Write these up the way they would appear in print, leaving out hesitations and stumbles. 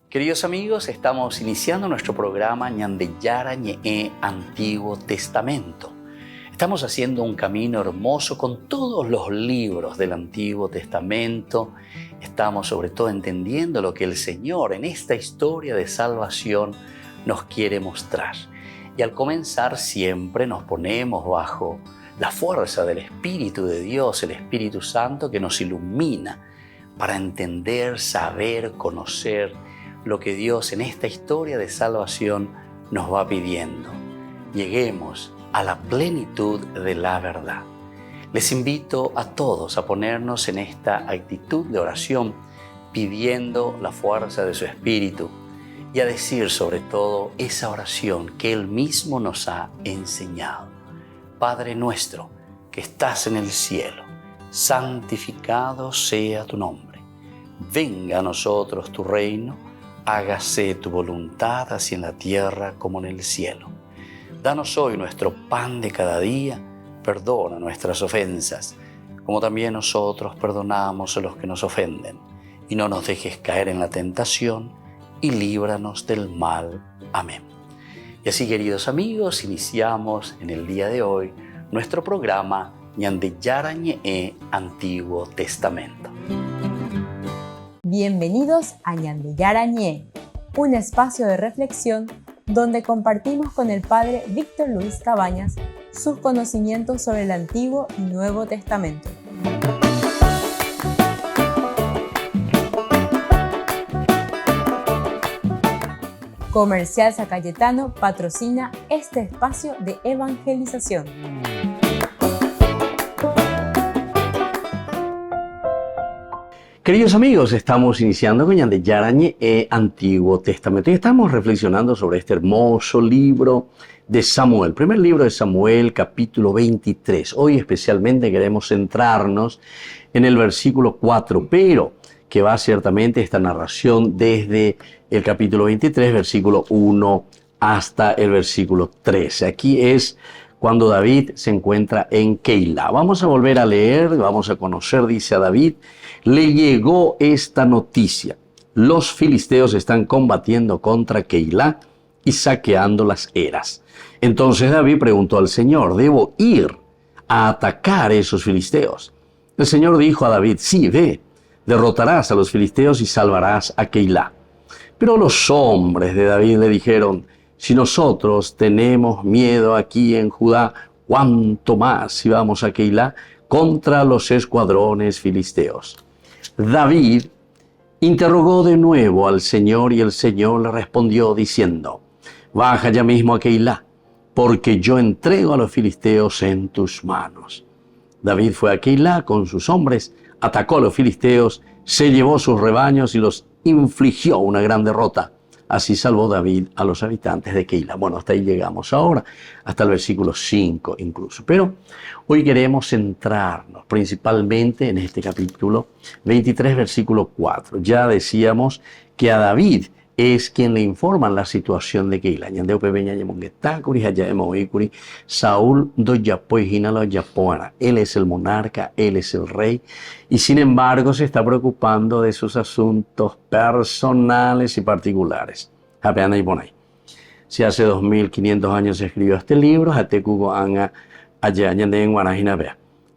Queridos amigos, estamos iniciando nuestro programa Ñandeyara Ñe'e Antiguo Testamento. Estamos haciendo un camino hermoso con todos los libros del Antiguo Testamento. Estamos sobre todo entendiendo lo que el Señor en esta historia de salvación nos quiere mostrar. Y al comenzar siempre nos ponemos bajo la fuerza del Espíritu de Dios, el Espíritu Santo que nos ilumina para entender, saber, conocer lo que Dios en esta historia de salvación nos va pidiendo. Lleguemos a la plenitud de la verdad. Les invito a todos a ponernos en esta actitud de oración, pidiendo la fuerza de su Espíritu y a decir sobre todo esa oración que Él mismo nos ha enseñado. Padre nuestro que estás en el cielo, santificado sea tu nombre. Venga a nosotros tu reino, hágase tu voluntad así en la tierra como en el cielo. Danos hoy nuestro pan de cada día, perdona nuestras ofensas, como también nosotros perdonamos a los que nos ofenden. Y no nos dejes caer en la tentación, y líbranos del mal. Amén. Y así, queridos amigos, iniciamos en el día de hoy nuestro programa Ñandeyara Ñe'e Antiguo Testamento. Bienvenidos a Ñandeyara Ñe'e, un espacio de reflexión donde compartimos con el Padre Víctor Luis Cabañas sus conocimientos sobre el Antiguo y Nuevo Testamento. Comercial San Cayetano patrocina este espacio de evangelización. Queridos amigos, estamos iniciando con Ñandeyara Ñe'e Antiguo Testamento y estamos reflexionando sobre este hermoso libro de Samuel, primer libro de Samuel, capítulo 23. Hoy especialmente queremos centrarnos en el versículo 4, pero que va ciertamente esta narración desde el capítulo 23, versículo 1 hasta el versículo 13. Aquí es cuando David se encuentra en Keilah. Vamos a volver a leer, vamos a conocer, dice a David, le llegó esta noticia. Los filisteos están combatiendo contra Keilah y saqueando las eras. Entonces David preguntó al Señor, ¿debo ir a atacar a esos filisteos? El Señor dijo a David, sí, ve, derrotarás a los filisteos y salvarás a Keilah. Pero los hombres de David le dijeron, si nosotros tenemos miedo aquí en Judá, ¿cuánto más si vamos a Keilah contra los escuadrones filisteos? David interrogó de nuevo al Señor y el Señor le respondió diciendo, baja ya mismo a Keilah, porque yo entrego a los filisteos en tus manos. David fue a Keilah con sus hombres, atacó a los filisteos, se llevó sus rebaños y los infligió una gran derrota. Así salvó David a los habitantes de Keilah. Bueno, hasta ahí llegamos ahora, hasta el versículo 5 incluso. Pero hoy queremos centrarnos principalmente en este capítulo 23, versículo 4. Ya decíamos que a David es quien le informa la situación de Keilah. Saúl él es el monarca, él es el rey, y sin embargo se está preocupando de sus asuntos personales y particulares. Si hace 2500 años se escribió este libro,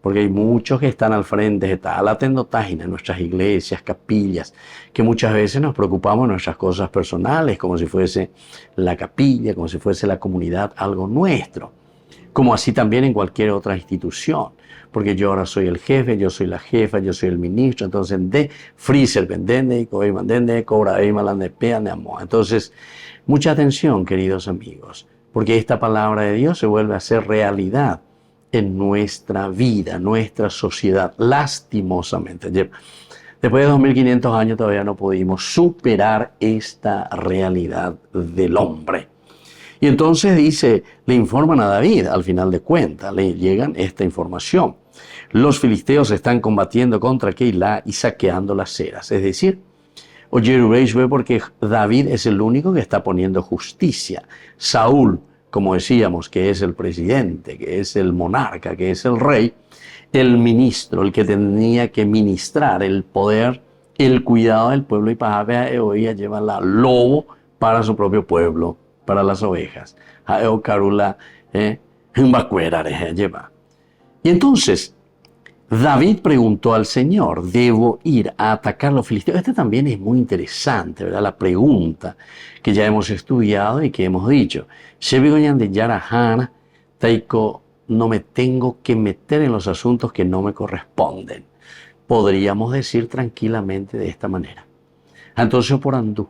porque hay muchos que están al frente, está la tendotágina en nuestras iglesias, capillas, que muchas veces nos preocupamos de nuestras cosas personales, como si fuese la capilla, como si fuese la comunidad algo nuestro, como así también en cualquier otra institución, porque yo ahora soy el jefe, yo soy la jefa, yo soy el ministro, entonces entonces, mucha atención, queridos amigos, porque esta palabra de Dios se vuelve a ser realidad en nuestra vida, nuestra sociedad, lastimosamente. Después de 2500 años todavía no pudimos superar esta realidad del hombre. Y entonces le informan a David, al final de cuentas, le llegan esta información. Los filisteos están combatiendo contra Keilah y saqueando las eras. Es decir, oyeruréis porque David es el único que está poniendo justicia. Saúl, como decíamos, que es el presidente, que es el monarca, que es el rey, el ministro, el que tenía que ministrar el poder el cuidado del pueblo y para hoy lleva la lobo para su propio pueblo, para las ovejas. Carula, lleva. Y entonces, David preguntó al Señor, ¿debo ir a atacar a los filisteos? Este también es muy interesante, ¿verdad? La pregunta que ya hemos estudiado y que hemos dicho. No me tengo que meter en los asuntos que no me corresponden. Podríamos decir tranquilamente de esta manera. Entonces, por andú.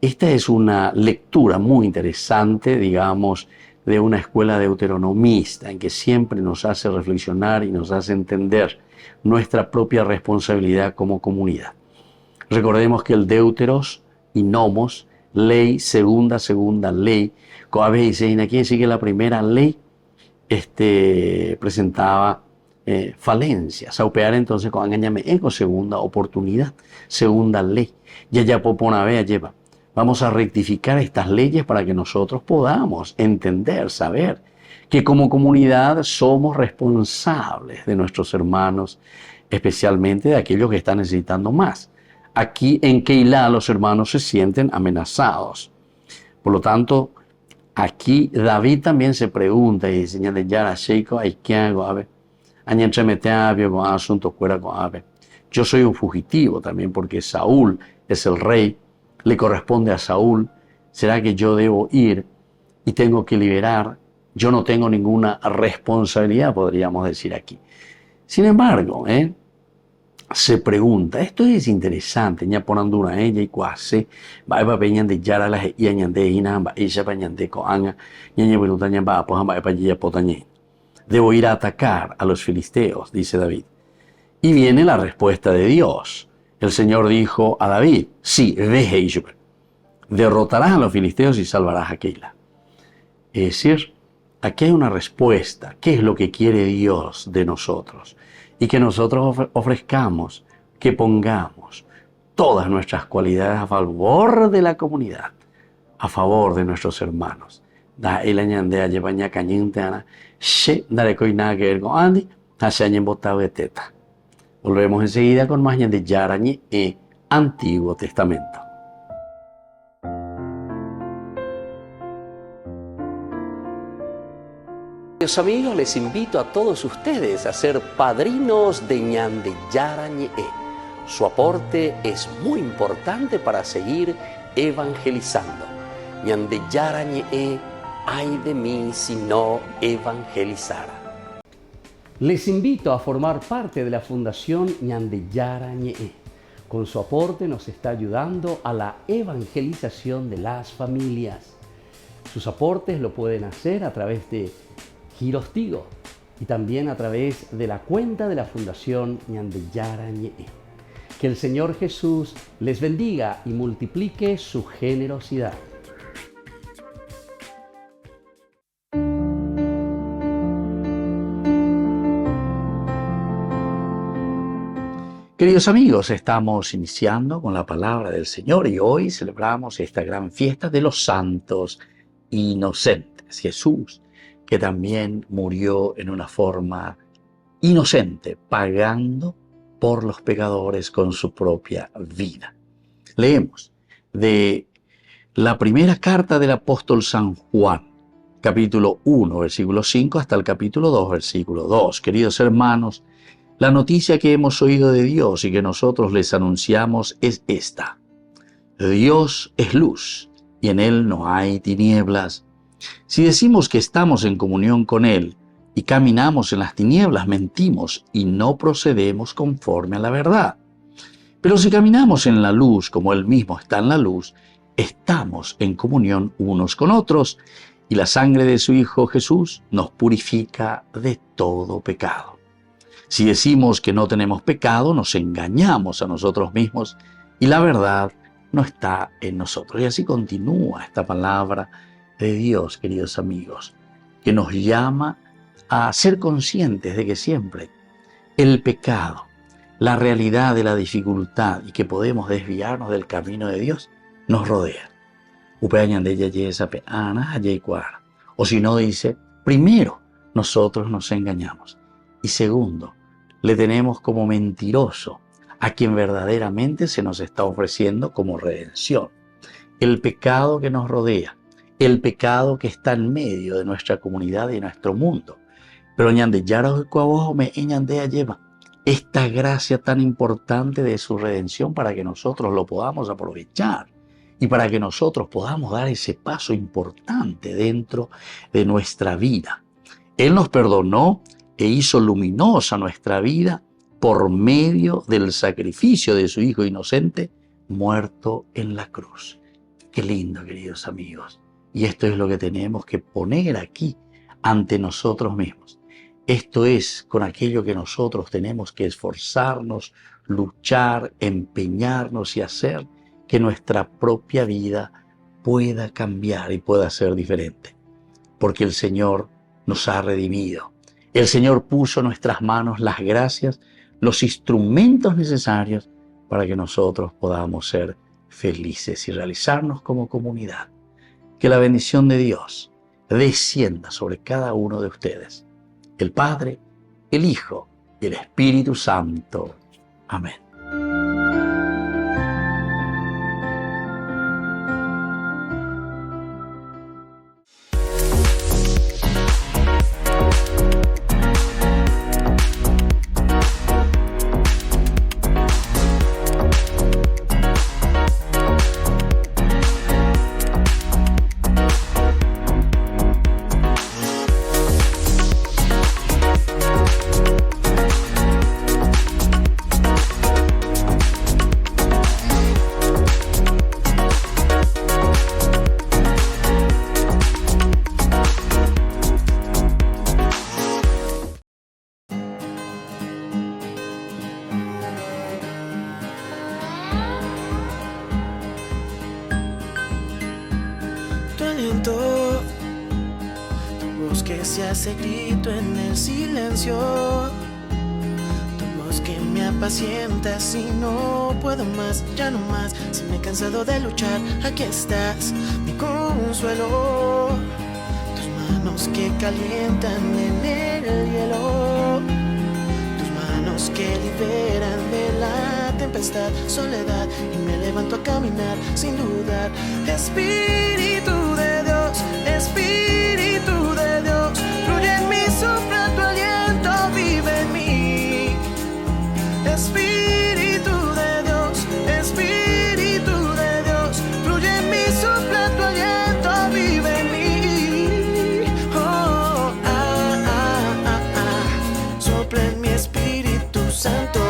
Esta es una lectura muy interesante, digamos, de una escuela deuteronomista en que siempre nos hace reflexionar y nos hace entender nuestra propia responsabilidad como comunidad. Recordemos que el deuteros y nomos, ley, segunda ley, coabe y seina, quiere decir que la primera ley presentaba falencias. Saupear entonces con engañame eco, segunda oportunidad, segunda ley. Ya poponavea lleva. Vamos a rectificar estas leyes para que nosotros podamos entender, saber que como comunidad somos responsables de nuestros hermanos, especialmente de aquellos que están necesitando más. Aquí en Keilah los hermanos se sienten amenazados. Por lo tanto, aquí David también se pregunta y dice, yo soy un fugitivo también porque Saúl es el rey, le corresponde a Saúl. ¿Será que yo debo ir y tengo que liberar? Yo no tengo ninguna responsabilidad, podríamos decir aquí. Sin embargo, se pregunta, esto es interesante, ya ponanduna ella y cuase, va a peñan de yara las y añande y namba, ella pañande coanga, ñaña berutaña va, pues va a ya potañe. Debo ir a atacar a los filisteos, dice David. Y viene la respuesta de Dios. El Señor dijo a David, sí, derrotarás a los filisteos y salvarás a Keilah. Es decir, aquí hay una respuesta. ¿Qué es lo que quiere Dios de nosotros? Y que nosotros ofrezcamos, que pongamos todas nuestras cualidades a favor de la comunidad, a favor de nuestros hermanos. Da el añandea llevaña cañinteana, she dare coina que ergo andi, hasañen botado de teta. Volvemos enseguida con más de Yarañe e Antiguo Testamento. Queridos amigos, les invito a todos ustedes a ser padrinos de Ñande Yarañe. Su aporte es muy importante para seguir evangelizando. Ñande Yarañe, ay de mí si no evangelizara. Les invito a formar parte de la Fundación Ñande Yarañe. Con su aporte nos está ayudando a la evangelización de las familias. Sus aportes lo pueden hacer a través de Giros Tigo y también a través de la cuenta de la Fundación Ñande Yarañe. Que el Señor Jesús les bendiga y multiplique su generosidad. Queridos amigos, estamos iniciando con la palabra del Señor y hoy celebramos esta gran fiesta de los santos inocentes. Jesús, que también murió en una forma inocente, pagando por los pecadores con su propia vida. Leemos de la primera carta del apóstol San Juan, capítulo 1, versículo 5, hasta el capítulo 2, versículo 2. Queridos hermanos, la noticia que hemos oído de Dios y que nosotros les anunciamos es esta. Dios es luz y en Él no hay tinieblas. Si decimos que estamos en comunión con Él y caminamos en las tinieblas, mentimos y no procedemos conforme a la verdad. Pero si caminamos en la luz como Él mismo está en la luz, estamos en comunión unos con otros y la sangre de su Hijo Jesús nos purifica de todo pecado. Si decimos que no tenemos pecado, nos engañamos a nosotros mismos y la verdad no está en nosotros. Y así continúa esta palabra de Dios, queridos amigos, que nos llama a ser conscientes de que siempre el pecado, la realidad de la dificultad y que podemos desviarnos del camino de Dios, nos rodea. O si no, dice, primero, nosotros nos engañamos. Y segundo, le tenemos como mentiroso a quien verdaderamente se nos está ofreciendo como redención. El pecado que nos rodea, el pecado que está en medio de nuestra comunidad y nuestro mundo. Pero ñande yara cuabojo me ñandea lleva esta gracia tan importante de su redención para que nosotros lo podamos aprovechar y para que nosotros podamos dar ese paso importante dentro de nuestra vida. Él nos perdonó e hizo luminosa nuestra vida por medio del sacrificio de su Hijo inocente muerto en la cruz. Qué lindo, queridos amigos. Y esto es lo que tenemos que poner aquí ante nosotros mismos. Esto es con aquello que nosotros tenemos que esforzarnos, luchar, empeñarnos y hacer que nuestra propia vida pueda cambiar y pueda ser diferente. Porque el Señor nos ha redimido. El Señor puso en nuestras manos las gracias, los instrumentos necesarios para que nosotros podamos ser felices y realizarnos como comunidad. Que la bendición de Dios descienda sobre cada uno de ustedes. El Padre, el Hijo y el Espíritu Santo. Amén. Tu voz que se hace grito en el silencio, tu voz que me apacienta si no puedo más, ya no más, si me he cansado de luchar, aquí estás, mi consuelo, tus manos que calientan en el hielo, tus manos que liberan de la tempestad, soledad, y me levanto a caminar sin dudar. Espíritu de Dios, Espíritu de Dios, fluye en mí, sopla tu aliento, vive en mí. Espíritu de Dios, Espíritu de Dios, fluye en mí, sopla tu aliento, vive en mí. Oh, sopla en mi Espíritu Santo.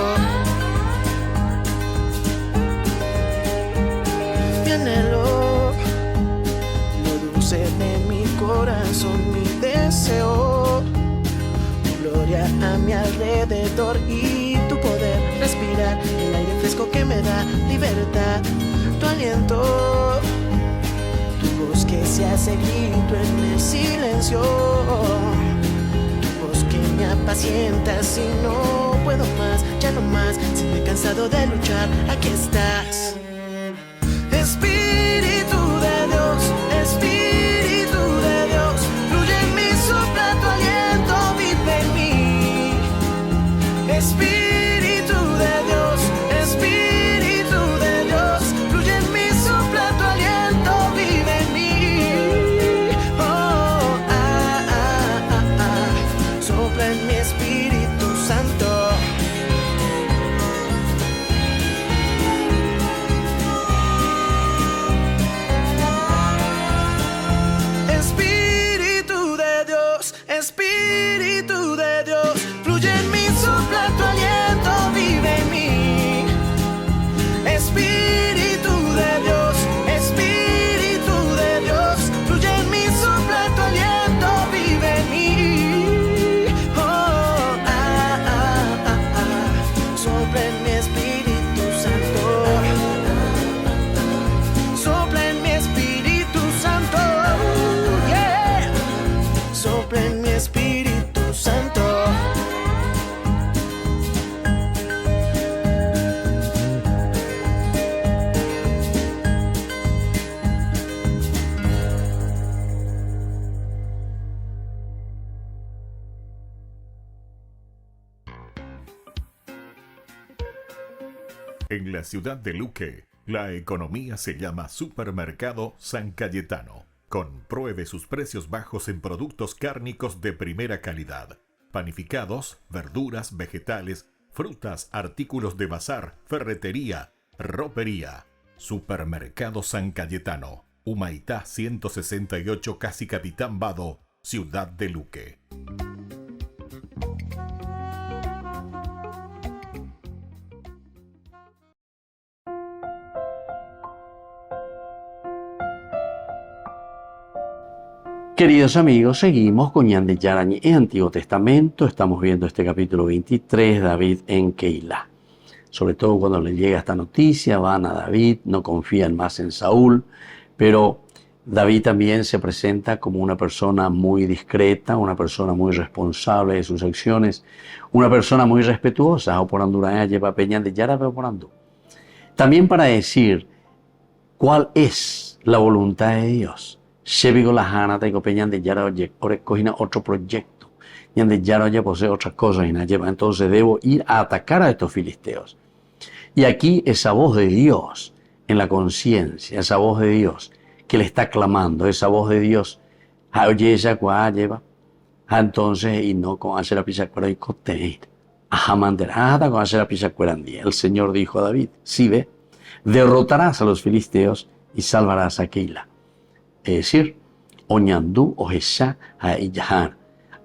De mi corazón, mi deseo, tu gloria a mi alrededor y tu poder, respirar el aire fresco que me da libertad, tu aliento, tu voz que se hace grito en el silencio, tu voz que me apacienta si no puedo más, ya no más, si me he cansado de luchar, aquí estás. Espíritu de Dios, Espíritu de Dios, fluye en mí, sopla tu aliento, vive en mí. Espíritu de Dios, Espíritu de Dios, fluye en mí, sopla tu aliento, vive en mí. Oh, sopla en mi Espíritu Santo. En la ciudad de Luque, la economía se llama Supermercado San Cayetano. Compruebe sus precios bajos en productos cárnicos de primera calidad. Panificados, verduras, vegetales, frutas, artículos de bazar, ferretería, ropería. Supermercado San Cayetano, Humaitá 168, Casi Capitán Vado, ciudad de Luque. Queridos amigos, seguimos con Ñande Yarañi en Antiguo Testamento. Estamos viendo este capítulo 23, David en Keilah. Sobre todo cuando le llega esta noticia, van a David, no confían más en Saúl, pero David también se presenta como una persona muy discreta, una persona muy responsable de sus acciones, una persona muy respetuosa. Lleva peña de Yara Porandú. También para decir cuál es la voluntad de Dios. Shevigo la Hana te copeñan de Yara oye, cogina otro proyecto. Y de Yara oye posee otras cosas y lleva. Entonces debo ir a atacar a estos filisteos. Y aquí esa voz de Dios en la conciencia, esa voz de Dios que le está clamando, esa voz de Dios, oye esa cuá lleva. Entonces, y no con hacer la pisacuera y coteir. Ajamanderada con hacer la pisacuera en día. El Señor dijo a David, si ve, derrotarás a los filisteos y salvarás a Keilah. Es decir, Oñandú o Jesá a Yahan,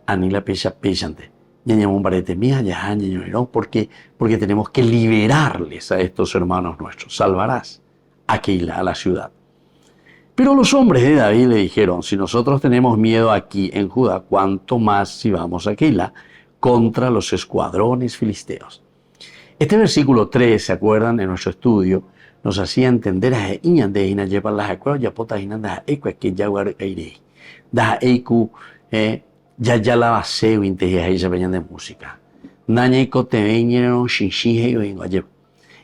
Anila Pesha Peshante, Ñañamón Barete Mía, Yahan, Ñañoirón, porque tenemos que liberarles a estos hermanos nuestros. Salvarás a Keilah, a la ciudad. Pero los hombres de David le dijeron, si nosotros tenemos miedo aquí en Judá, ¿cuánto más si vamos a Keilah contra los escuadrones filisteos? Este versículo 3, ¿se acuerdan? En nuestro estudio, nos hacía entender a Iñan de Ina llevar las acuerdos ya potas Inan da Eco que ya guarda aire da Eco ya la base o inteje ahí se venían de música Nañeco te venían shinshije y vengo ayer.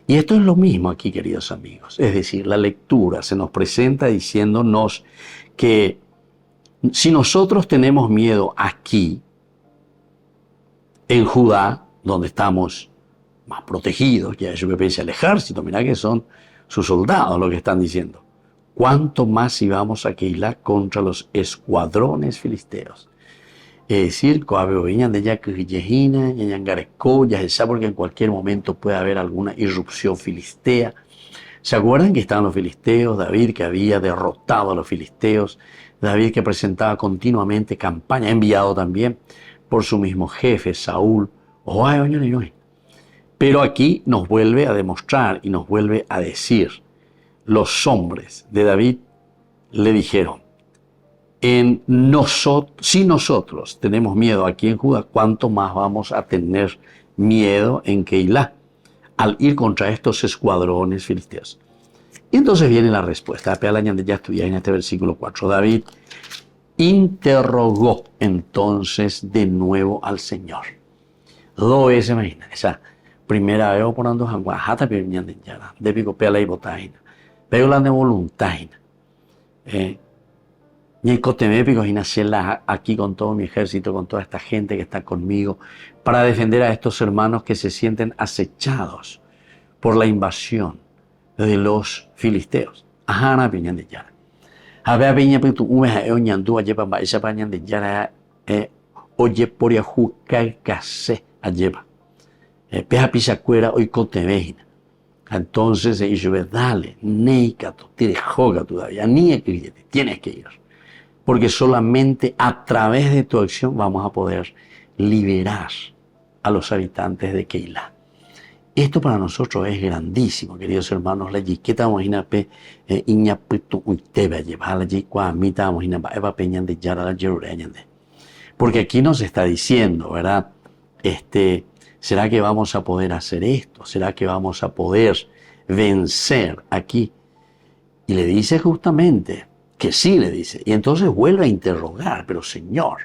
Y esto es lo mismo aquí, queridos amigos. Es decir, la lectura se nos presenta diciéndonos que si nosotros tenemos miedo aquí en Judá, donde estamos más protegidos, ya eso que piensa el ejército, mirá que son sus soldados lo que están diciendo. ¿Cuánto más si vamos a Keilah contra los escuadrones filisteos? Es decir, de ya que ya porque en cualquier momento puede haber alguna irrupción filistea. ¿Se acuerdan que estaban los filisteos? David que había derrotado a los filisteos, David que presentaba continuamente campaña, enviado también por su mismo jefe, Saúl. Pero aquí nos vuelve a demostrar y nos vuelve a decir, los hombres de David le dijeron, si nosotros tenemos miedo aquí en Judá, ¿cuánto más vamos a tener miedo en Keilah al ir contra estos escuadrones filisteos? Y entonces viene la respuesta. Ya estudié en este versículo 4. David interrogó entonces de nuevo al Señor. Se imagina, esa primera vez por ando janguajata piñan de Yara, de pico pela y botaina. Veo la de voluntad. Y el cotemépico y nacerla aquí con todo mi ejército, con toda esta gente que está conmigo, para defender a estos hermanos que se sienten acechados por la invasión de los filisteos. Ajana piñan de Yara. Había piña pero tu umeja eoñandú ayepa ba esa pañan de Yara oye por yajuca case ayepa. Peja pisacuera hoy cotemejina. Entonces ellos ve dale, neicato, tire joga todavía, ni que tienes que ir. Porque solamente a través de tu acción vamos a poder liberar a los habitantes de Keilah. Esto para nosotros es grandísimo, queridos hermanos. La yiqueta imagina pe iñapitu uitebe llevar la yicua mita imagina eva peñan de yara la yerureñande. Porque aquí nos está diciendo, ¿verdad? ¿Será que vamos a poder hacer esto? ¿Será que vamos a poder vencer aquí? Y le dice justamente que sí, le dice. Y entonces vuelve a interrogar, pero Señor,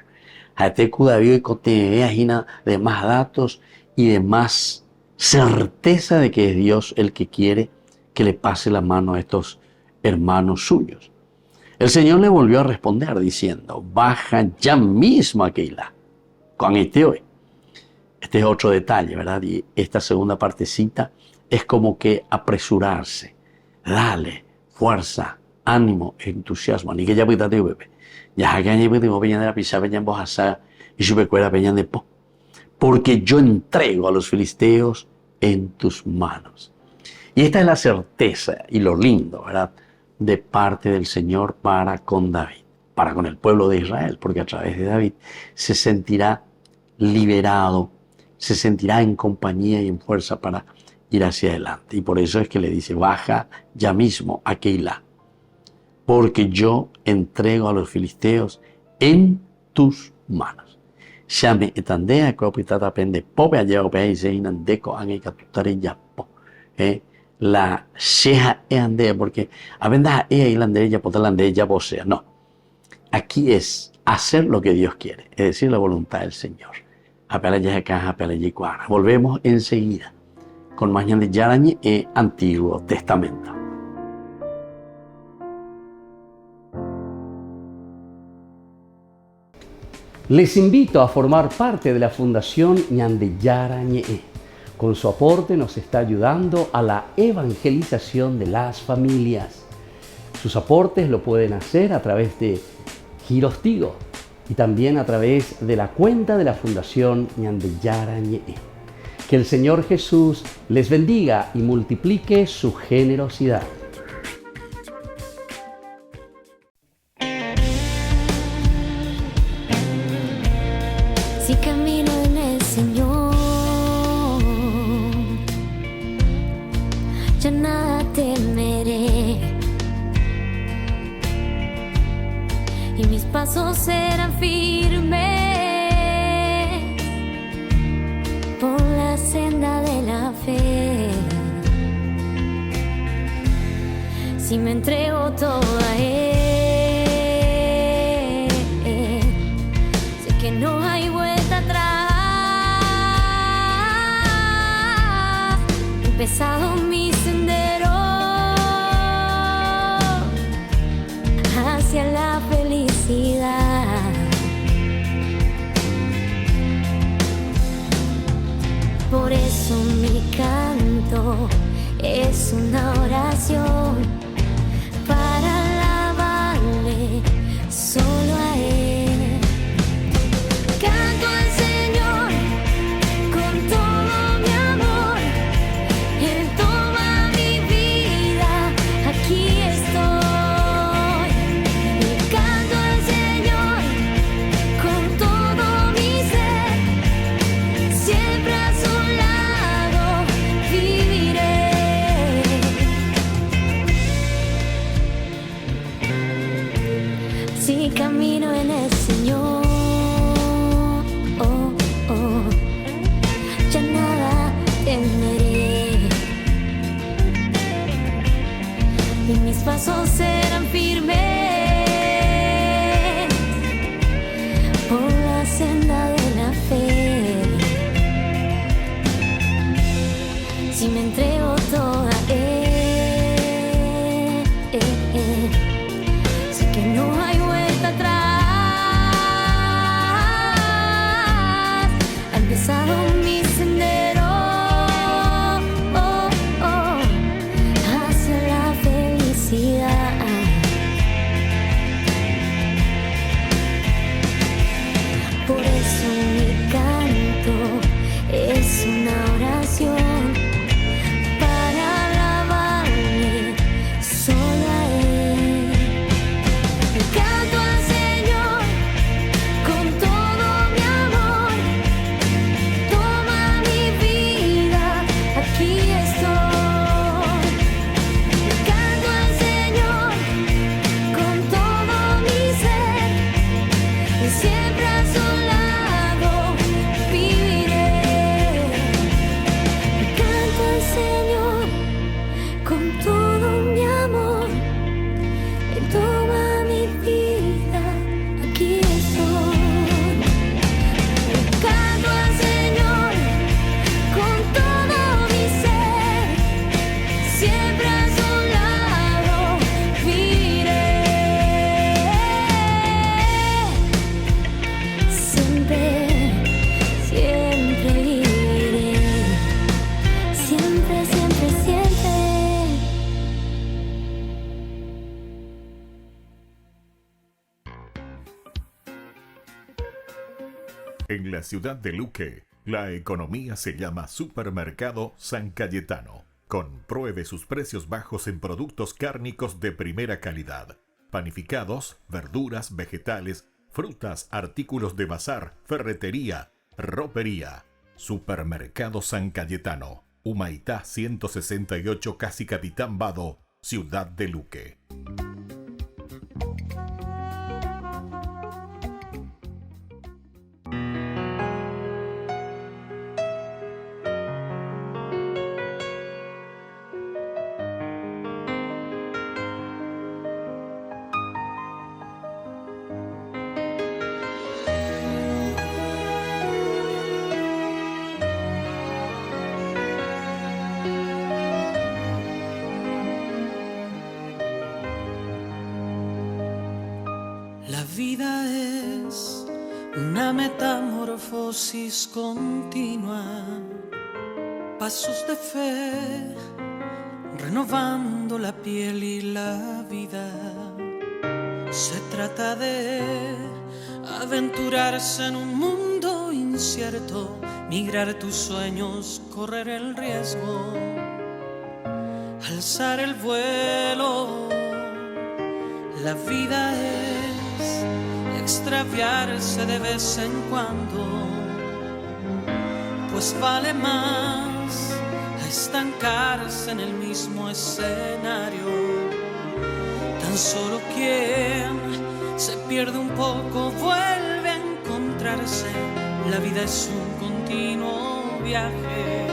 Hateku David y Cote de más datos y de más certeza de que es Dios el que quiere que le pase la mano a estos hermanos suyos. El Señor le volvió a responder diciendo, baja ya mismo a Keilah con este hoy. Este es otro detalle, ¿verdad? Y esta segunda partecita es como que apresurarse. Dale, fuerza, ánimo, entusiasmo. Ni que ya pueda te bebé. Ya que añe puede peña de la pisa, peña en bojasa y su pecuera peña de po. Porque yo entrego a los filisteos en tus manos. Y esta es la certeza y lo lindo, ¿verdad?, de parte del Señor para con David, para con el pueblo de Israel, porque a través de David se sentirá liberado, se sentirá en compañía y en fuerza para ir hacia adelante. Y por eso es que le dice, baja ya mismo a Keilah, porque yo entrego a los filisteos en tus manos. Llame etandea, copitata pende, pope allá opea y se inandeco, angekatutare yapo. La sheja e andea, porque a venda e ilandea ya potalandea ya posea. No. Aquí es hacer lo que Dios quiere, es decir, la voluntad del Señor. Volvemos enseguida con más de Yarañe e Antiguo Testamento. Les invito a formar parte de la Fundación Ñande Yarañe. Con su aporte nos está ayudando a la evangelización de las familias. Sus aportes lo pueden hacer a través de Giros Tigo y también a través de la cuenta de la Fundación Ñande Yarañe. Que el Señor Jesús les bendiga y multiplique su generosidad. Si camino en el Señor, ya nada temeré, y mis pasos serán firmes por la senda de la fe. Si me entrego todo a Él, sé que no hay vuelta atrás. He empezado mi sendero hacia la felicidad. Por eso mi canto es una oración para alabarle solo a Él. Canto al Señor con todo mi amor, en toda mi vida aquí estoy. Y canto al Señor con todo mi ser, siempre a su lado viviré. Si camino en el Señor, ya nada temeré, y mis pasos serán firmes por la senda de la fe. Si me entrego todo a Él, sé que no hay vuelta atrás. Ha empezado mi sendero hacia la felicidad. Por eso mi canto es una oración para alabarle solo a Él. En la ciudad de Luque, la economía se llama Supermercado San Cayetano. Compruebe sus precios bajos en productos cárnicos de primera calidad. Panificados, verduras, vegetales, frutas, artículos de bazar, ferretería, ropería. Supermercado San Cayetano. Humaitá 168, Casi Capitán Vado, ciudad de Luque. La vida es una metamorfosis continua, pasos de fe, renovando la piel y la vida. Se trata de aventurarse en un mundo incierto, migrar tus sueños, correr el riesgo, alzar el vuelo. La vida es extraviarse de vez en cuando, pues vale más a estancarse en el mismo escenario. Tan solo quien se pierde un poco vuelve a encontrarse. La vida es un continuo viaje,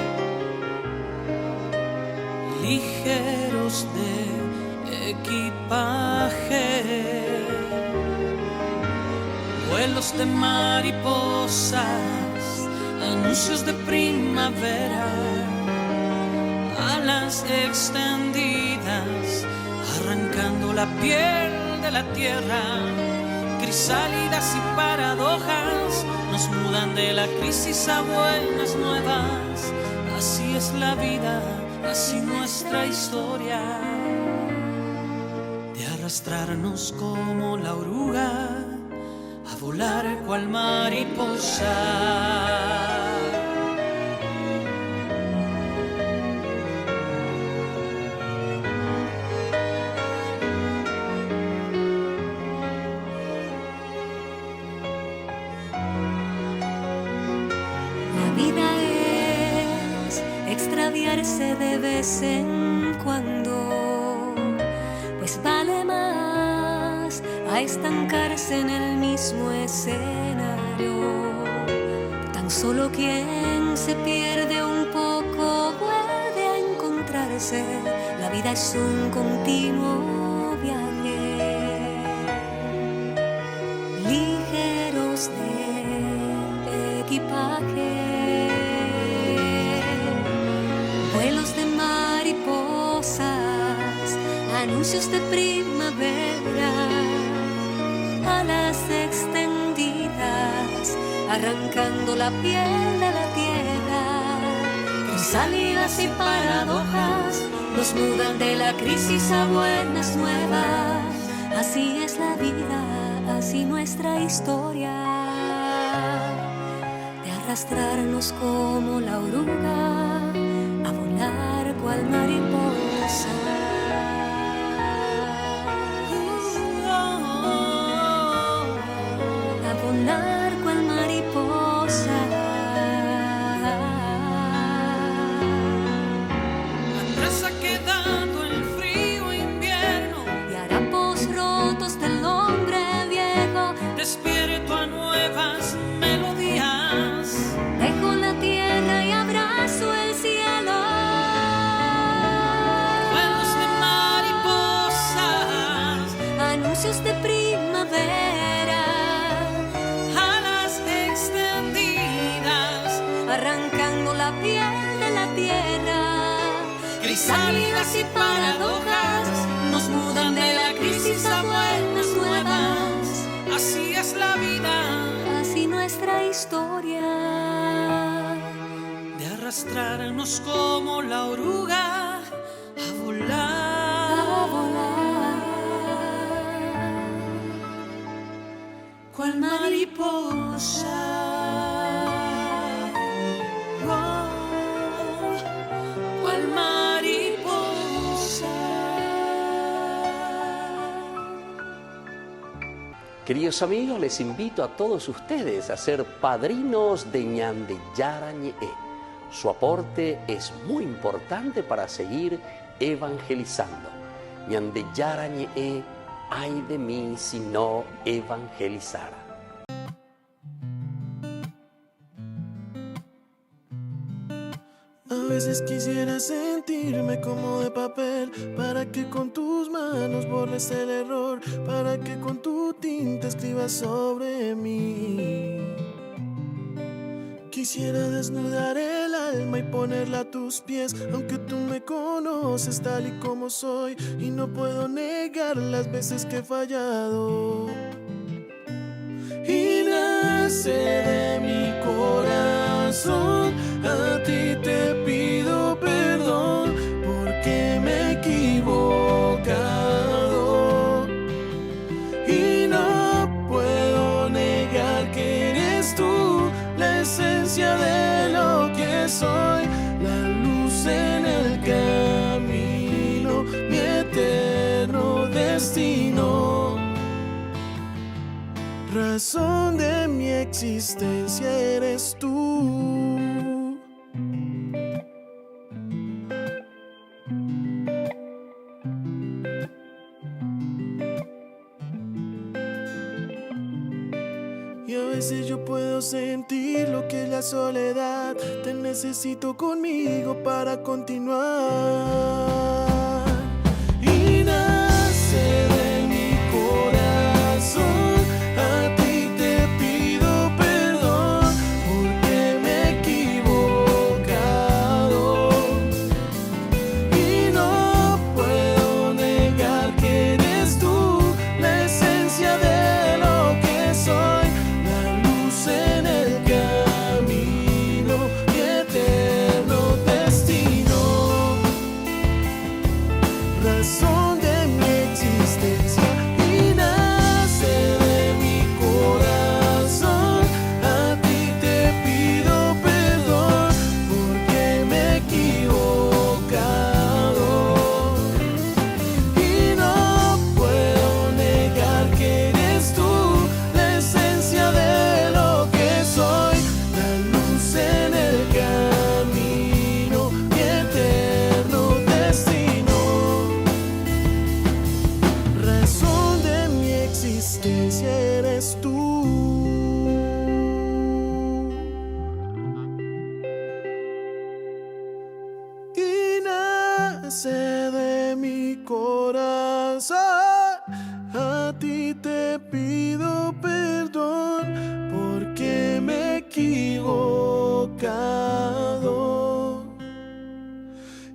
ligeros de equipaje, vuelos de mariposas, anuncios de primavera, alas extendidas, arrancando la piel de la tierra. Crisálidas y paradojas nos mudan de la crisis a buenas nuevas. Así es la vida, así nuestra historia, de arrastrarnos como la oruga, a volar cual mariposa. Extraviarse de vez en cuando, pues vale más a estancarse en el mismo escenario. Tan solo quien se pierde un poco vuelve a encontrarse. La vida es un continuo viaje, ligeros de equipaje, vuelos de mariposas, anuncios de primavera, alas extendidas, arrancando la piel de la tierra. Crisálidas y paradojas nos mudan de la crisis a buenas nuevas. Así es la vida, así nuestra historia, de arrastrarnos como la oruga, a volar cual mariposa. A volar cual mariposa. Atrás ha quedado el frío invierno Y harapos rotos del hombre viejo. despierto a nuevas melodías. Dejo la tierra y abrazo el cielo. Vuelos de mariposas, Anuncios de primavera, alas extendidas, arrancando la piel de la tierra. crisálidas y paradojas nos mudan de la crisis a buenas nuevas. Así es la vida, Así nuestra historia, de arrastrarnos como la oruga a volar, a volar cual mariposa. Queridos amigos, les invito a todos ustedes a ser padrinos de Ñande Yara Ñe'e. Su aporte es muy importante para seguir evangelizando. Ñande Yara Ñe'e, ay de mí si no evangelizara. A veces quisiera sentirme como de papel, para que con tus manos borres el error, para que con tu tinta escribas sobre mí. Quisiera desnudar el alma y ponerla a tus pies, aunque tú me conoces tal y como soy, y no puedo negar las veces que he fallado. Y nace de mi corazón, a ti te pido perdón, porque me he equivocado. Y no puedo negar que eres tú la esencia de lo que soy, la luz en el camino, mi eterno destino. Razón de mi existencia eres tú. Y a veces yo puedo sentir lo que es la soledad. Te necesito conmigo para continuar. Y nace de mi corazón, a ti te pido perdón, porque me he equivocado. Y no puedo negar que eres tú la esencia de lo que soy, la luz en el camino, mi eterno destino. Razón de mi existencia. Y nace de mi corazón, a ti te pido perdón, porque me he equivocado. Y no puedo negar que eres tú la esencia de lo que soy, la luz en el camino, mi eterno destino. Razón de mi existencia eres tú. Y nace de mi corazón, a ti te pido perdón, porque me he equivocado.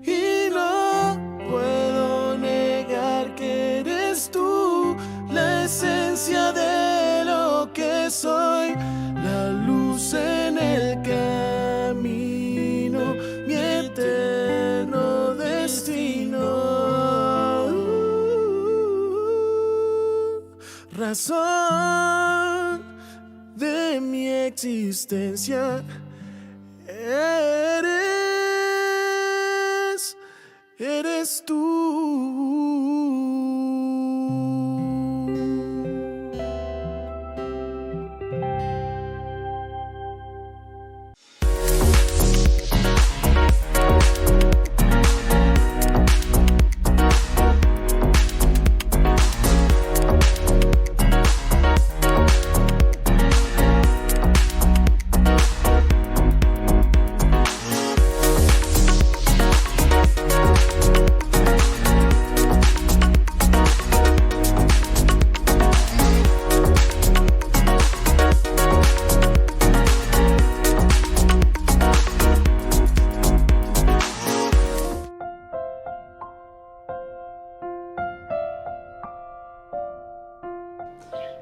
Y no puedo negar que eres tú la esencia de lo que soy, la luz en el camino, mi eterno destino. Razón de mi existencia eres tú.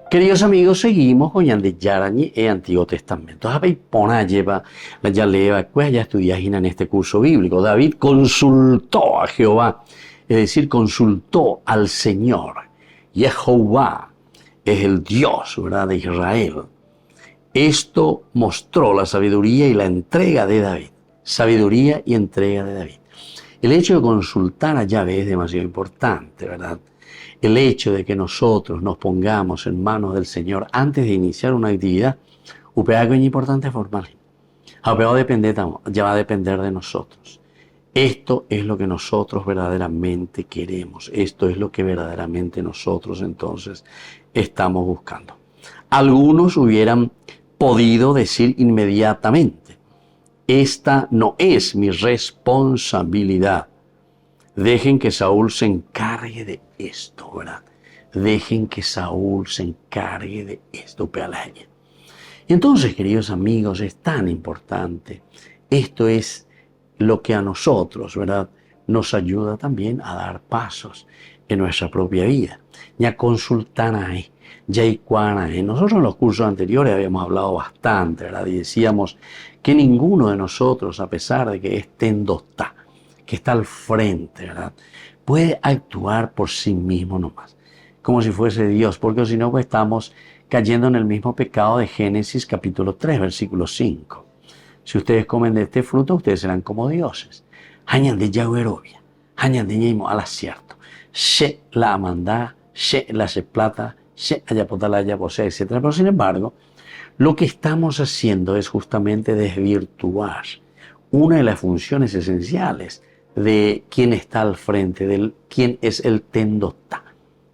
Queridos amigos, seguimos con Ñande Yara Ñe'e, Antiguo Testamento. Habéis pona lleva la Yaleva, pues ya estudiáis en este curso bíblico. David consultó a Jehová, es decir, consultó al Señor. Jehová es el Dios, ¿verdad?, de Israel. Esto mostró la sabiduría y la entrega de David. Sabiduría y entrega de David. El hecho de consultar a Yahvé es demasiado importante, ¿verdad? el hecho de que nosotros nos pongamos en manos del Señor antes de iniciar una actividad, es importante formar. Ya va a depender de nosotros. Esto es lo que nosotros verdaderamente queremos. Esto es lo que verdaderamente nosotros entonces estamos buscando. Algunos hubieran podido decir inmediatamente: esta no es mi responsabilidad. Dejen que Saúl se encargue de esto, ¿verdad? Dejen que Saúl se encargue de esto. Y entonces, queridos amigos, es tan importante. Esto es lo que a nosotros, ¿verdad?, nos ayuda también a dar pasos en nuestra propia vida. Ya consultan ahí, ya iguana. Nosotros en los cursos anteriores habíamos hablado bastante, ¿verdad? Y decíamos que ninguno de nosotros, a pesar de que es tendotá, que está al frente, ¿verdad?, puede actuar por sí mismo nomás, como si fuese Dios, porque si no, pues estamos cayendo en el mismo pecado de Génesis capítulo 3, versículo 5. Si ustedes comen de este fruto, ustedes serán como dioses. Hañan de Yahuerovia, hañan de Ñeimo al acierto. She la amandá, she la se plata, she ayapota la ayaposea, etc. Pero sin embargo, lo que estamos haciendo es justamente desvirtuar una de las funciones esenciales de quien está al frente, de quien es el tendotá.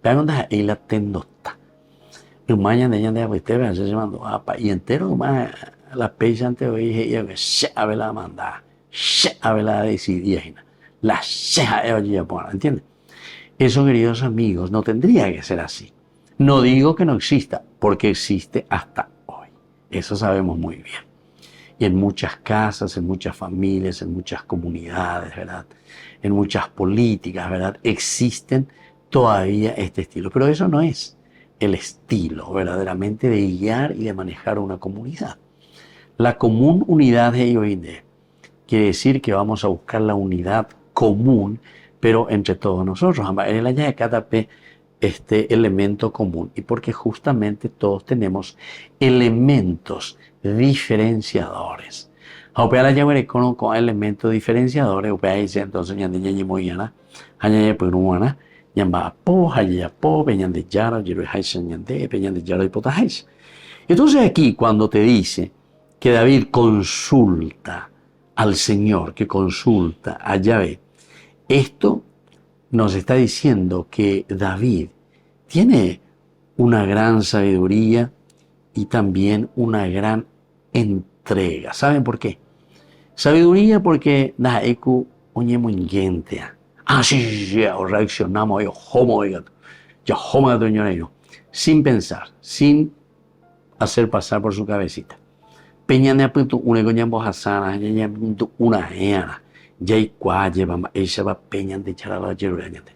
Vean dónde es la tendotá. Y mañana de Ñan de Abuitebe se llamando apa y entero más. La pecha ante hoy dije que se ave la mandada, se ave la decidida, la ceja de hoy ¿entienden? Eso, queridos amigos, no tendría que ser así. No digo que no exista, porque existe hasta hoy. Eso sabemos muy bien. Y en muchas casas, en muchas familias, en muchas comunidades, ¿verdad?, en muchas políticas, ¿verdad?, existen todavía este estilo. Pero eso no es el estilo verdaderamente de guiar y de manejar una comunidad. La común unidad de Yoinde quiere decir que vamos a buscar la unidad común, pero entre todos nosotros. Él haya de cada este elemento común, y porque justamente todos tenemos elementos diferenciadores. Aunque la llave con elementos diferenciadores, entonces ya de moyana, haya peruana, ya va po, haya po, peñan de yara, yero de peñan de yara y potajais. Entonces aquí cuando te dice que David consulta al Señor, que consulta a Yahvé, esto nos está diciendo que David tiene una gran sabiduría y también una gran entrega. ¿Saben por qué? Sabiduría porque Daeku oñemo ingentea. Sí, reaccionamos sin pensar, sin hacer pasar por su cabecita. Peñane apuntu une goñambo hasana, ya apuntu una eana, ya y cualle, ella va peñan de charala yerurañate.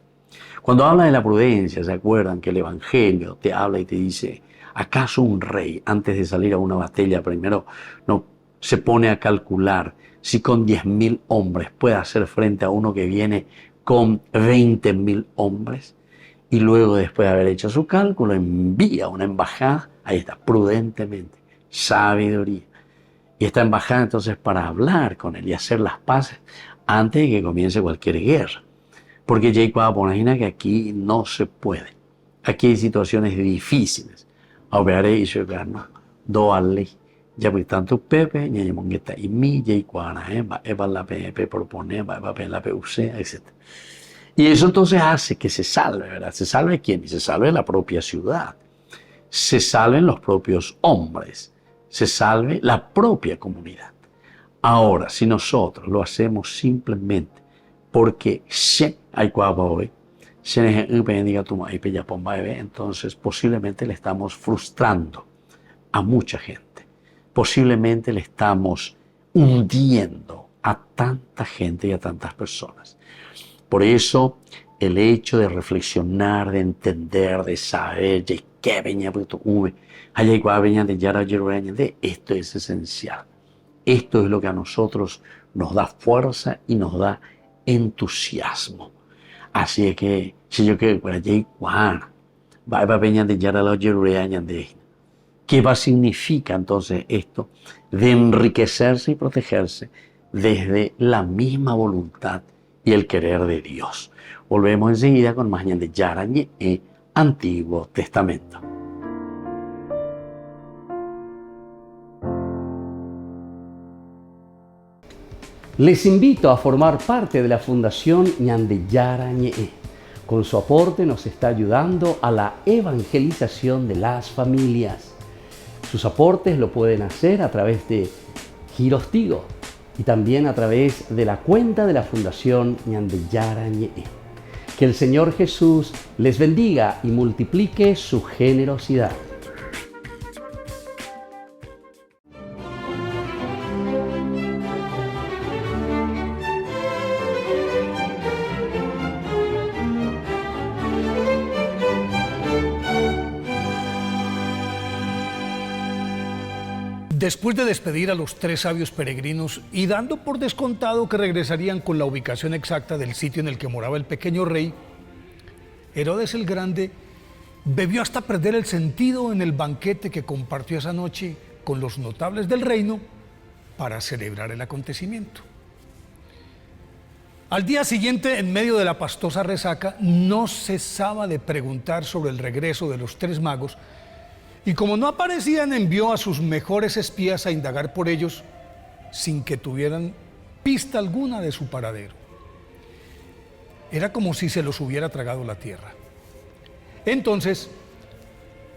Cuando habla de la prudencia, ¿se acuerdan que el Evangelio te habla y te dice, ¿acaso un rey, antes de salir a una batalla, primero no se pone a calcular si con 10.000 hombres puede hacer frente a uno que viene con 20.000 hombres? Y luego, después de haber hecho su cálculo, envía una embajada, ahí está, prudentemente, sabiduría. Y esta embajada entonces para hablar con él y hacer las paces antes de que comience cualquier guerra. Porque Jacob imagina que aquí no se puede. Aquí hay situaciones difíciles. Aubrearé y no do ale. Ya pues tanto Pepe, ya mongueta y mi, Jacob, va la Pepe propone, va la PUC, etc. Y eso entonces hace que se salve, ¿verdad? ¿Se salve quién? Y se salve la propia ciudad. Se salven los propios hombres. Se salve la propia comunidad. Ahora, si nosotros lo hacemos simplemente porque entonces posiblemente le estamos frustrando a mucha gente. Posiblemente le estamos hundiendo a tanta gente y a tantas personas. Por eso, el hecho de reflexionar, de entender, de saber, esto es esencial. Esto es lo que a nosotros nos da fuerza y nos da entusiasmo. Así es que, si yo quiero por allí, ¿qué significa entonces esto de enriquecerse y protegerse desde la misma voluntad y el querer de Dios? Volvemos enseguida con más de Yarañe e Antiguo Testamento. Les invito a formar parte de la Fundación Ñandeyara Ñe'e. Con su aporte nos está ayudando a la evangelización de las familias. Sus aportes lo pueden hacer a través de Giros Tigo y también a través de la cuenta de la Fundación Ñandeyara Ñe'e. Que el Señor Jesús les bendiga y multiplique su generosidad. Después de despedir a los 3 sabios peregrinos y dando por descontado que regresarían con la ubicación exacta del sitio en el que moraba el pequeño rey, Herodes el Grande bebió hasta perder el sentido en el banquete que compartió esa noche con los notables del reino para celebrar el acontecimiento. Al día siguiente, en medio de la pastosa resaca, no cesaba de preguntar sobre el regreso de los 3 magos. Y como no aparecían, envió a sus mejores espías a indagar por ellos sin que tuvieran pista alguna de su paradero. Era como si se los hubiera tragado la tierra. Entonces,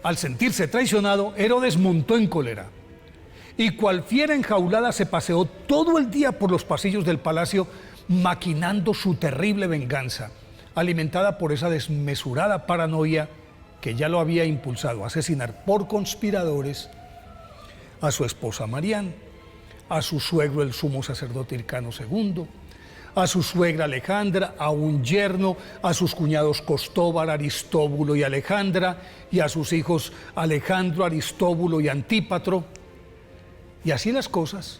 al sentirse traicionado, Herodes montó en cólera y cual fiera enjaulada se paseó todo el día por los pasillos del palacio maquinando su terrible venganza, alimentada por esa desmesurada paranoia que ya lo había impulsado a asesinar por conspiradores a su esposa Marián, a su suegro el sumo sacerdote Hircano II, a su suegra Alejandra, a un yerno, a sus cuñados Costóbar, Aristóbulo y Alejandra, y a sus hijos Alejandro, Aristóbulo y Antípatro. Y así las cosas.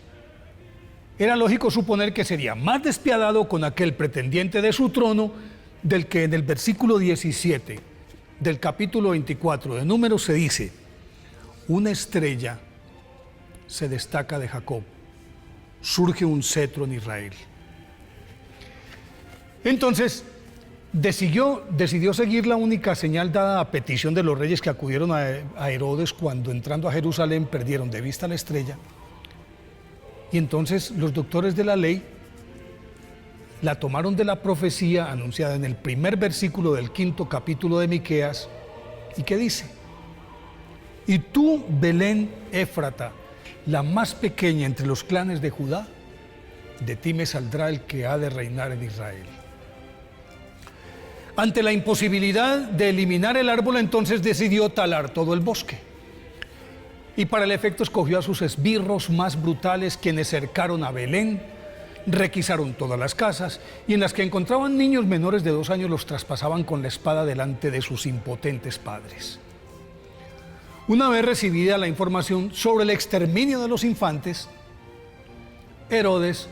Era lógico suponer que sería más despiadado con aquel pretendiente de su trono del que en el versículo 17 del capítulo 24 de Números se dice: una estrella se destaca de Jacob, surge un cetro en Israel. Entonces decidió seguir la única señal dada a petición de los reyes que acudieron a Herodes cuando, entrando a Jerusalén, perdieron de vista la estrella. Y entonces los doctores de la ley la tomaron de la profecía anunciada en el primer versículo del 5º capítulo de Miqueas, y que dice: y tú, Belén Éfrata, la más pequeña entre los clanes de Judá, de ti me saldrá el que ha de reinar en Israel. Ante la imposibilidad de eliminar el árbol, entonces decidió talar todo el bosque. Y para el efecto escogió a sus esbirros más brutales, quienes cercaron a Belén, requisaron todas las casas, y en las que encontraban niños menores de 2 años los traspasaban con la espada delante de sus impotentes padres. Una vez recibida la información sobre el exterminio de los infantes, Herodes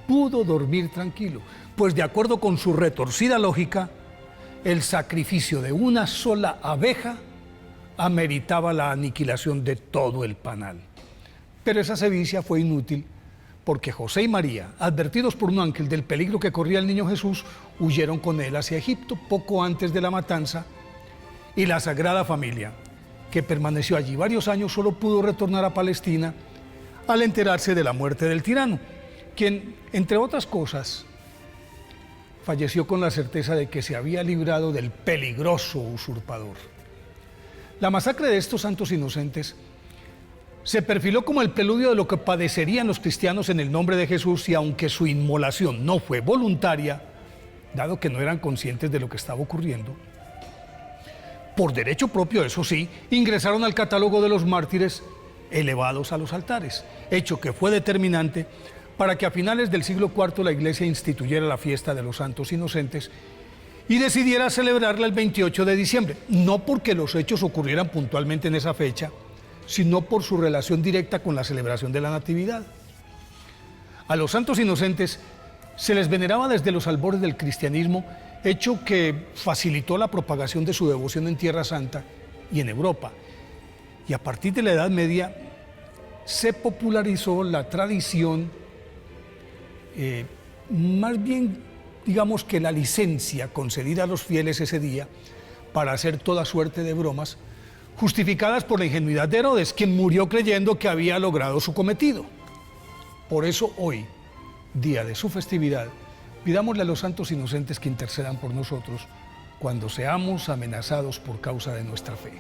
pudo dormir tranquilo, pues de acuerdo con su retorcida lógica, el sacrificio de una sola abeja ameritaba la aniquilación de todo el panal. Pero esa sevicia fue inútil, porque José y María, advertidos por un ángel del peligro que corría el niño Jesús, huyeron con él hacia Egipto poco antes de la matanza, y la Sagrada Familia, que permaneció allí varios años, solo pudo retornar a Palestina al enterarse de la muerte del tirano, quien, entre otras cosas, falleció con la certeza de que se había librado del peligroso usurpador. La masacre de estos santos inocentes se perfiló como el preludio de lo que padecerían los cristianos en el nombre de Jesús, y aunque su inmolación no fue voluntaria, dado que no eran conscientes de lo que estaba ocurriendo, por derecho propio, eso sí, ingresaron al catálogo de los mártires elevados a los altares, hecho que fue determinante para que a finales del siglo IV la Iglesia instituyera la fiesta de los santos inocentes y decidiera celebrarla el 28 de diciembre, no porque los hechos ocurrieran puntualmente en esa fecha, sino por su relación directa con la celebración de la Natividad. A los santos inocentes se les veneraba desde los albores del cristianismo, hecho que facilitó la propagación de su devoción en Tierra Santa y en Europa. Y a partir de la Edad Media se popularizó la tradición, más bien digamos que la licencia concedida a los fieles ese día para hacer toda suerte de bromas, justificadas por la ingenuidad de Herodes, quien murió creyendo que había logrado su cometido. Por eso hoy, día de su festividad, pidámosle a los santos inocentes que intercedan por nosotros cuando seamos amenazados por causa de nuestra fe.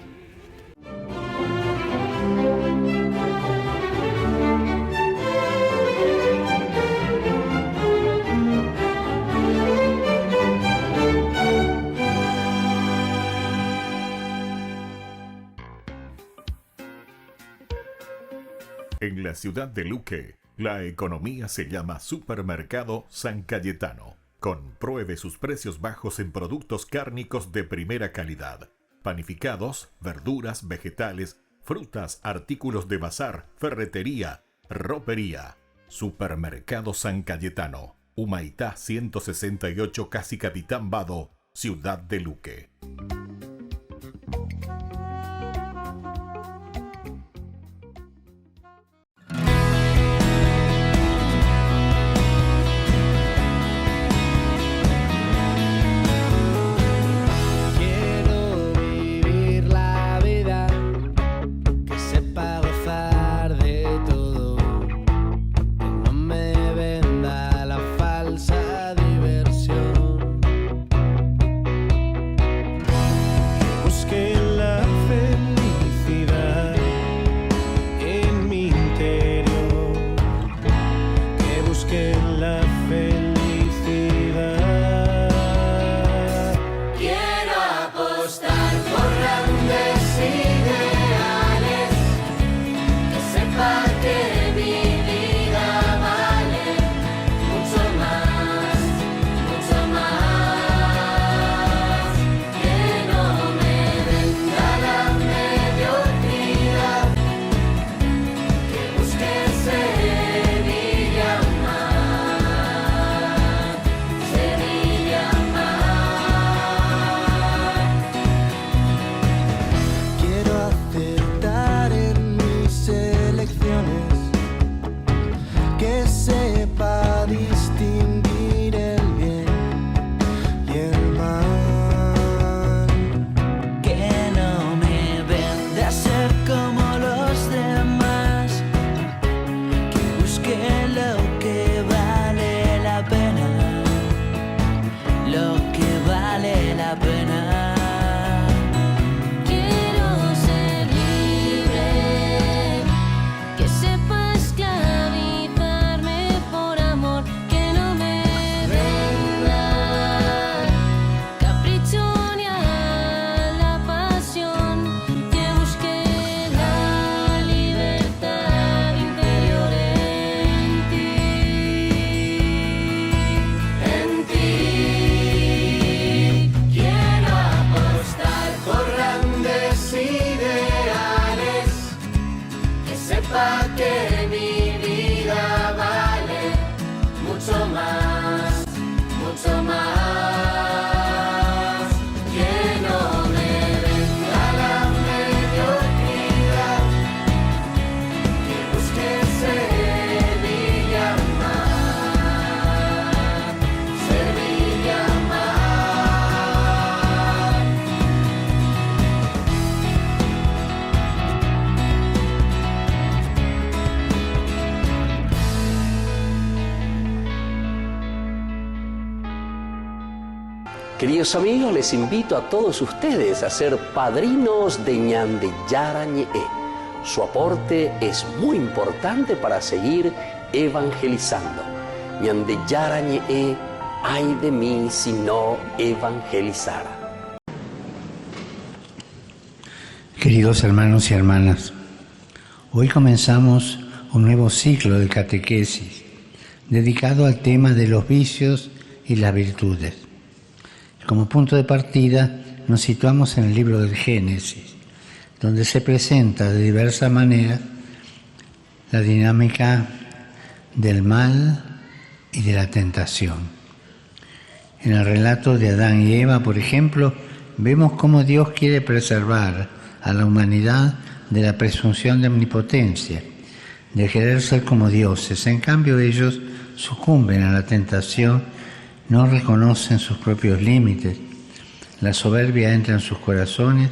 En la ciudad de Luque, la economía se llama Supermercado San Cayetano. Compruebe sus precios bajos en productos cárnicos de primera calidad. Panificados, verduras, vegetales, frutas, artículos de bazar, ferretería, ropería. Supermercado San Cayetano. Humaitá 168, Casi Capitán Vado, ciudad de Luque. Queridos amigos, les invito a todos ustedes a ser padrinos de Ñande Yarañe. Su aporte es muy importante para seguir evangelizando. Ñande Yarañe, ay de mí si no evangelizara. Queridos hermanos y hermanas, hoy comenzamos un nuevo ciclo de catequesis dedicado al tema de los vicios y las virtudes. Como punto de partida nos situamos en el libro del Génesis, donde se presenta de diversas maneras la dinámica del mal y de la tentación. En el relato de Adán y Eva, por ejemplo, vemos cómo Dios quiere preservar a la humanidad de la presunción de omnipotencia, de querer ser como dioses. En cambio, ellos sucumben a la tentación no reconocen sus propios límites. La soberbia entra en sus corazones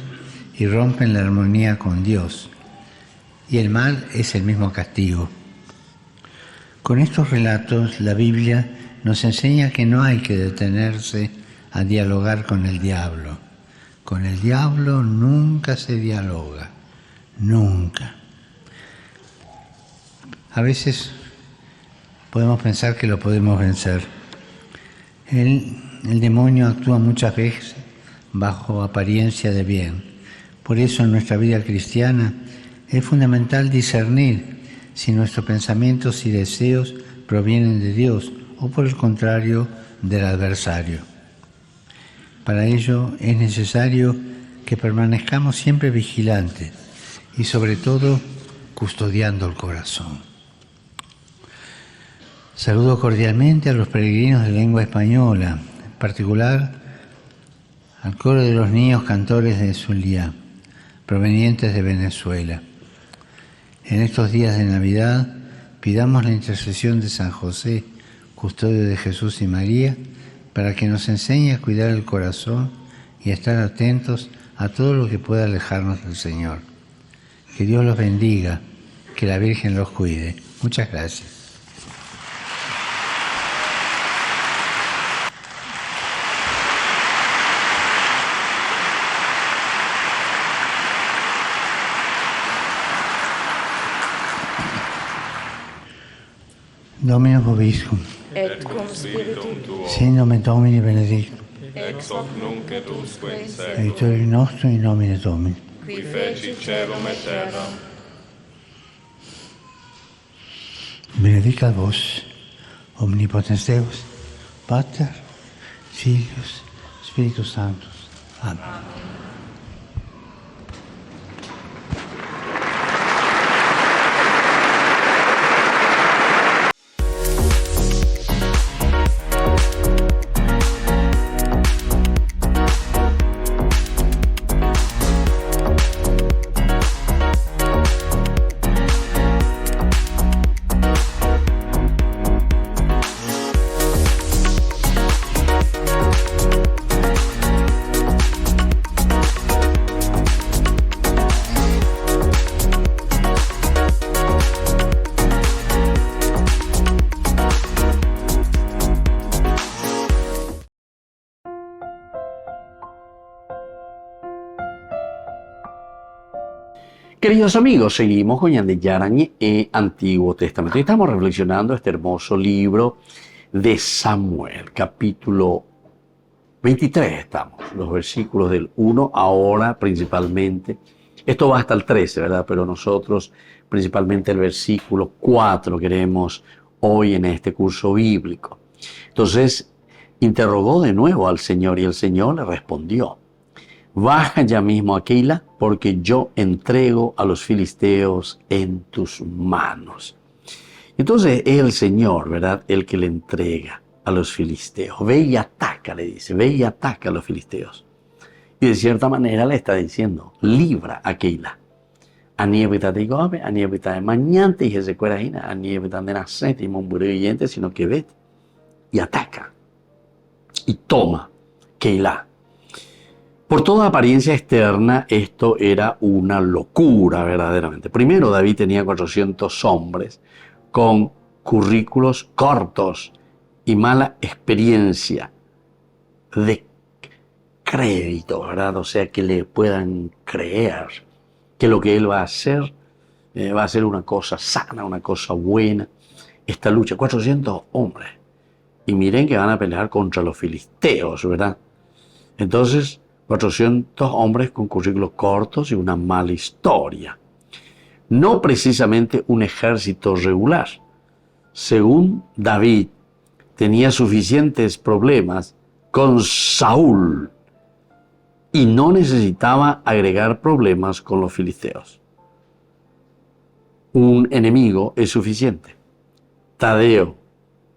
y rompen la armonía con Dios. Y el mal es el mismo castigo. Con estos relatos, la Biblia nos enseña que no hay que detenerse a dialogar con el diablo. Con el diablo nunca se dialoga, nunca. A veces podemos pensar que lo podemos vencer. El demonio actúa muchas veces bajo apariencia de bien. Por eso en nuestra vida cristiana es fundamental discernir si nuestros pensamientos y deseos provienen de Dios o por el contrario del adversario. Para ello es necesario que permanezcamos siempre vigilantes y sobre todo custodiando el corazón. Saludo cordialmente a los peregrinos de lengua española, en particular al coro de los niños cantores de Zulia, provenientes de Venezuela. En estos días de Navidad pidamos la intercesión de San José, custodio de Jesús y María, para que nos enseñe a cuidar el corazón y a estar atentos a todo lo que pueda alejarnos del Señor. Que Dios los bendiga, que la Virgen los cuide. Muchas gracias. Domino vobiscum. Et cum spiritu tuo. Sin nomen Domini benedictum. Ex hoc nunc et usque in seculum. Aiutorium nostrum in nomine Domini. Qui feci celum et terram. Benedicat vos, omnipotens Deus, Pater, Filius, Spiritus Sanctus. Amen. Queridos amigos, seguimos con Ñande Yarañe e Antiguo Testamento. Y estamos reflexionando este hermoso libro de Samuel, capítulo 23 estamos, los versículos del 1 ahora principalmente. Esto va hasta el 13, ¿verdad? Pero nosotros principalmente el versículo 4 queremos hoy en este curso bíblico. Entonces, interrogó de nuevo al Señor y el Señor le respondió: baja ya mismo a Keila, porque yo entrego a los filisteos en tus manos. Entonces es el Señor, ¿verdad?, el que le entrega a los filisteos. Ve y ataca, le dice, ve y ataca a los filisteos. Y de cierta manera le está diciendo, libra a Keila. Anievita de gobe, anievita de mañante, y se cuerajina, anievita de nacete, y monburillente, sino que vete y ataca. Y toma Keila. Por toda apariencia externa, esto era una locura verdaderamente. Primero, David tenía 400 hombres con currículos cortos y mala experiencia de crédito, ¿verdad? O sea, que le puedan creer que lo que él va a ser una cosa sana, una cosa buena. Esta lucha, 400 hombres. Y miren que van a pelear contra los filisteos, ¿verdad? Entonces, 400 hombres con currículos cortos y una mala historia. No precisamente un ejército regular. Según David, tenía suficientes problemas con Saúl y no necesitaba agregar problemas con los filisteos. Un enemigo es suficiente. Tadeo,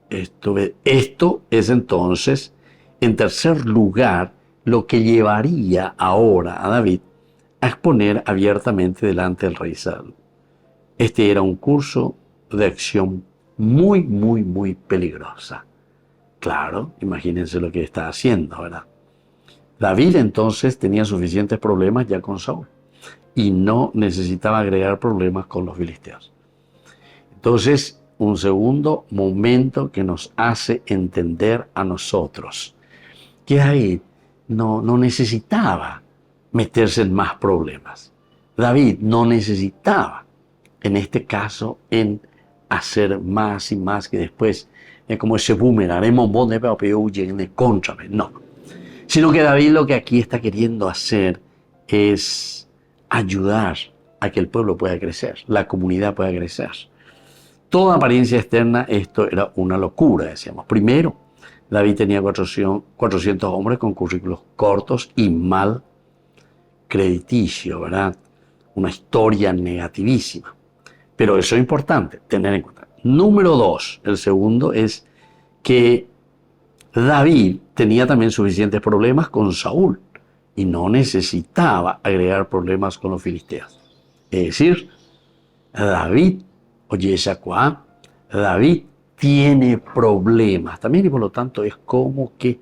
esto es entonces, en tercer lugar, lo que llevaría ahora a David a exponer abiertamente delante del rey Saúl. Este era un curso de acción muy, muy, muy peligrosa. Claro, imagínense lo que está haciendo, ¿verdad? David entonces tenía suficientes problemas ya con Saúl y no necesitaba agregar problemas con los filisteos. Entonces, un segundo momento que nos hace entender a nosotros que David no necesitaba meterse en más problemas. David no necesitaba, en este caso, en hacer más y más que después, como ese boomerang, no. Sino que David lo que aquí está queriendo hacer es ayudar a que el pueblo pueda crecer, la comunidad pueda crecer. Toda apariencia externa, esto era una locura, decíamos. Primero, David tenía 400 hombres con currículos cortos y mal crediticio, ¿verdad? Una historia negativísima. Pero eso es importante tener en cuenta. Número 2, el segundo es que David tenía también suficientes problemas con Saúl y no necesitaba agregar problemas con los filisteos. Es decir, David tiene problemas también y por lo tanto es como que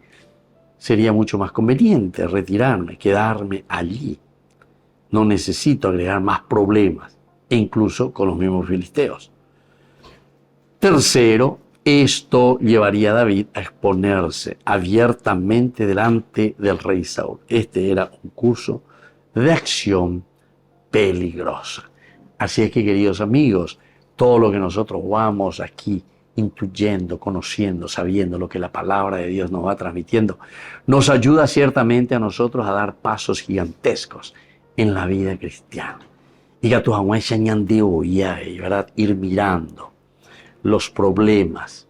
sería mucho más conveniente retirarme, quedarme allí. No necesito agregar más problemas, e incluso con los mismos filisteos. Tercero, esto llevaría a David a exponerse abiertamente delante del rey Saúl. Este era un curso de acción peligrosa. Así es que, queridos amigos, todo lo que nosotros vamos aquí intuyendo, conociendo, sabiendo lo que la palabra de Dios nos va transmitiendo, nos ayuda ciertamente a nosotros a dar pasos gigantescos en la vida cristiana. Y que tu ¿verdad? Ir mirando los problemas.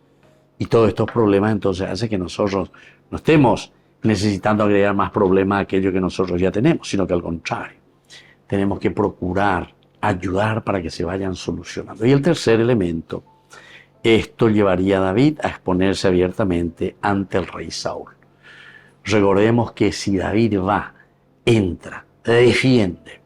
Y todos estos problemas entonces hace que nosotros no estemos necesitando agregar más problemas a aquello que nosotros ya tenemos, sino que al contrario, tenemos que procurar ayudar para que se vayan solucionando. Y el tercer elemento, esto llevaría a David a exponerse abiertamente ante el rey Saúl. Recordemos que si David va, entra, defiende,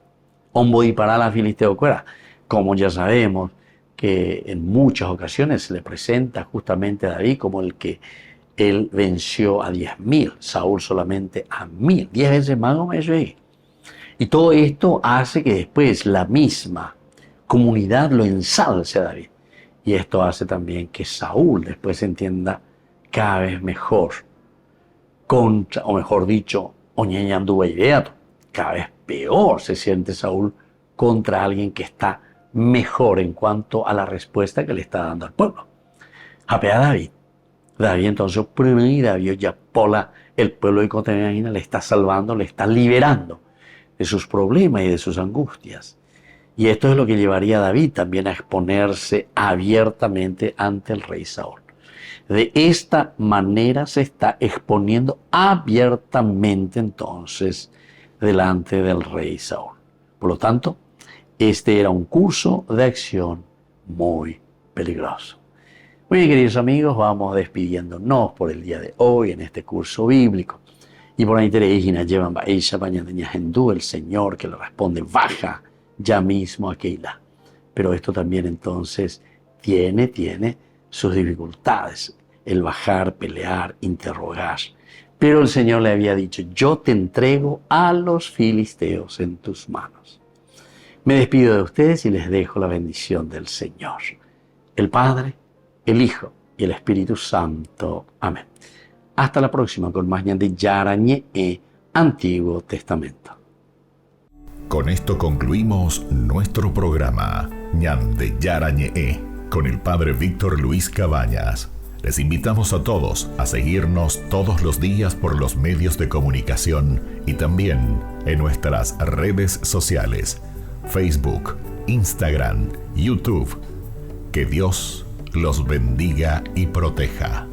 y para la filisteo cuera, como ya sabemos que en muchas ocasiones se le presenta justamente a David como el que él venció a 10.000, Saúl solamente a 1.000, 10 veces más o menos. Y todo esto hace que después la misma comunidad lo ensalce a David. Y esto hace también que Saúl después se entienda cada vez mejor contra, o mejor dicho, cada vez peor se siente Saúl contra alguien que está mejor en cuanto a la respuesta que le está dando al pueblo. Apea David. David entonces, David ya pola el pueblo de Cotemeina le está salvando, le está liberando de sus problemas y de sus angustias. Y esto es lo que llevaría a David también a exponerse abiertamente ante el rey Saúl. De esta manera se está exponiendo abiertamente entonces delante del rey Saúl. Por lo tanto, este era un curso de acción muy peligroso. Muy bien, queridos amigos, vamos despidiéndonos por el día de hoy en este curso bíblico. Y por ahí llevan el Señor que le responde, baja ya mismo a Keilah. Pero esto también entonces tiene sus dificultades, el bajar, pelear, interrogar. Pero el Señor le había dicho, yo te entrego a los filisteos en tus manos. Me despido de ustedes y les dejo la bendición del Señor, el Padre, el Hijo y el Espíritu Santo. Amén. Hasta la próxima con más Ñande Yarañe Antiguo Testamento. Con esto concluimos nuestro programa Ñande Yarañe con el Padre Víctor Luis Cabañas. Les invitamos a todos a seguirnos todos los días por los medios de comunicación y también en nuestras redes sociales, Facebook, Instagram, YouTube. Que Dios los bendiga y proteja.